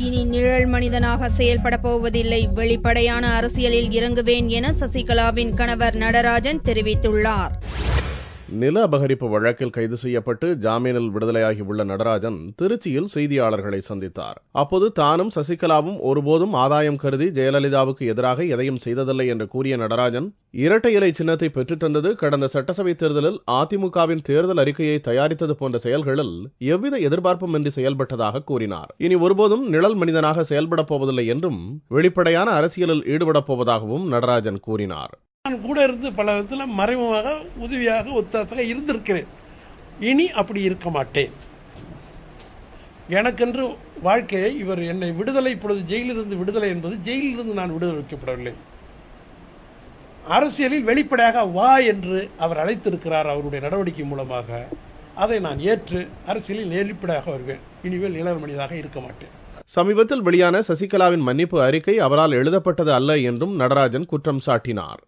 இனி நிழல் மனிதனாக செயல்பட போவதில்லை, வெளிப்படையான அரசியலில் இறங்குவேன் என சசிகலாவின் கணவர் நடராஜன் தெரிவித்துள்ளார். நில அபகரிப்பு வழக்கில் கைது செய்யப்பட்டு ஜாமீனில் விடுதலையாகியுள்ள நடராஜன் திருச்சியில் செய்தியாளர்களை சந்தித்தார். அப்போது தானும் சசிகலாவும் ஒருபோதும் ஆதாயம் கருதி ஜெயலலிதாவுக்கு எதிராக எதையும் செய்ததில்லை என்று கூறிய நடராஜன், இரட்டை இலை சின்னத்தை பெற்றுத் தந்தது கடந்த சட்டசபை தேர்தலில் அதிமுகவின் தேர்தல் அறிக்கையை தயாரித்தது போன்ற செயல்களில் எவ்வித எதிர்பார்ப்புமின்றி செயல்பட்டதாக கூறினார். இனி ஒருபோதும் நிழல் மனிதனாக செயல்படப் போவதில்லை என்றும் வெளிப்படையான அரசியலில் ஈடுபடப் போவதாகவும் நடராஜன் கூறினார். நான் கூட இருந்து பல விதத்தில் மறைமுகமாக உதவியாக ஒத்தாசையாக இருந்திருக்கிறேன். இனி அப்படி இருக்க மாட்டேன். எனக்கென்று வாழ்க்கையை இவர் என்னை விடுதலை, இப்பொழுது ஜெயிலிருந்து விடுதலை என்பது ஜெயிலிருந்து நான் விடுதலை வைக்கப்படவில்லை. அரசியலில் வெளிப்படையாக வா என்று அவர் அழைத்திருக்கிறார். அவருடைய நடவடிக்கை மூலமாக அதை நான் ஏற்று அரசியலில் வெளிப்படையாக வருவேன். இனிமேல் நிழல் மனிதனாக இருக்க மாட்டேன். சமீபத்தில் வெளியான சசிகலாவின் மன்னிப்பு அறிக்கை அவரால் எழுதப்பட்டது அல்ல என்றும் நடராஜன் குற்றம் சாட்டினார்.